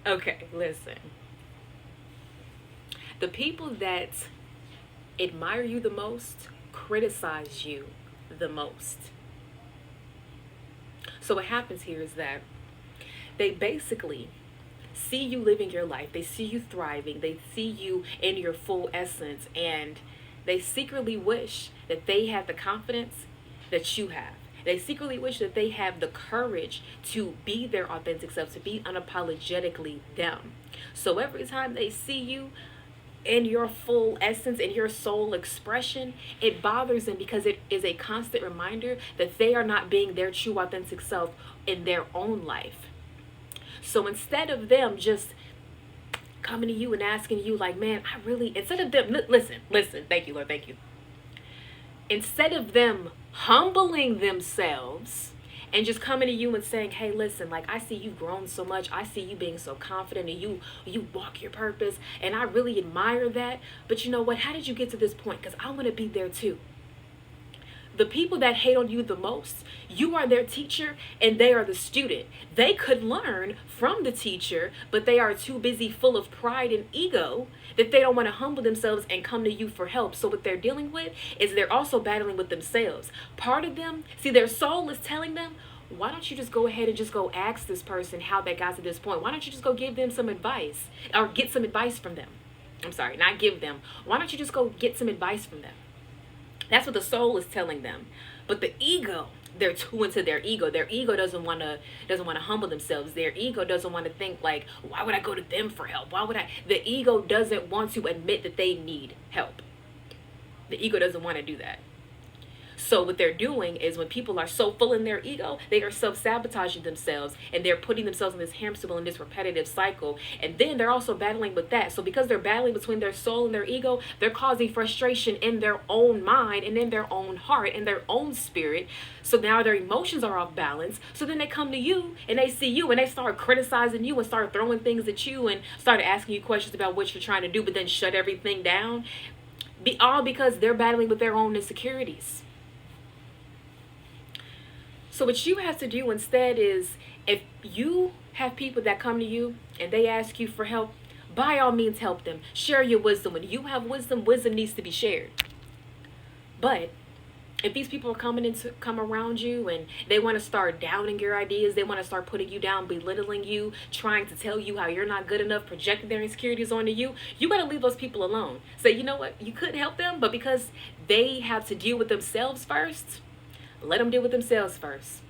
Okay, listen. The people that admire you the most criticize you the most. So what happens here is that they basically see you living your life, they see you thriving, they see you in your full essence, and they secretly wish that they had the confidence that you have. They secretly wish that they have the courage to be their authentic self, to be unapologetically them. So every time they see you in your full essence, in your soul expression, it bothers them because it is a constant reminder that they are not being their true authentic self in their own life. So instead of them just coming to you and asking you like, man, I really, instead of them, listen, thank you, Lord, thank you. Instead of them humbling themselves and just coming to you and saying, hey, listen, like, I see you've grown so much. I see you being so confident, and you walk your purpose, and I really admire that. But you know what? How did you get to this point? Because I want to be there too. The people that hate on you the most, you are their teacher and they are the student. They could learn from the teacher, but they are too busy full of pride and ego that they don't want to humble themselves and come to you for help. So what they're dealing with is they're also battling with themselves. Part of them, see, their soul is telling them, why don't you just go ahead and just go ask this person how they got to this point? Why don't you just go give them some advice or get some advice from them? I'm sorry, not give them. Why don't you just go get some advice from them? That's what the soul is telling them. But the ego, they're too into their ego. Their ego doesn't want to humble themselves. Their ego doesn't want to think like, why would I go to them for help? The ego doesn't want to admit that they need help. The ego doesn't want to do that. So what they're doing is when people are so full in their ego, they are self-sabotaging themselves, and they're putting themselves in this hamster wheel, in this repetitive cycle. And then they're also battling with that. So because they're battling between their soul and their ego, they're causing frustration in their own mind and in their own heart and their own spirit. So now their emotions are off balance. So then they come to you and they see you and they start criticizing you and start throwing things at you and start asking you questions about what you're trying to do, but then shut everything down. All because they're battling with their own insecurities. So what you have to do instead is, if you have people that come to you and they ask you for help, by all means help them. Share your wisdom. When you have wisdom, wisdom needs to be shared. But if these people are come around you and they want to start doubting your ideas, they want to start putting you down, belittling you, trying to tell you how you're not good enough, projecting their insecurities onto you, you got to leave those people alone. Say, you know what? You could help them, but because they have to deal with themselves first, let them deal with themselves first.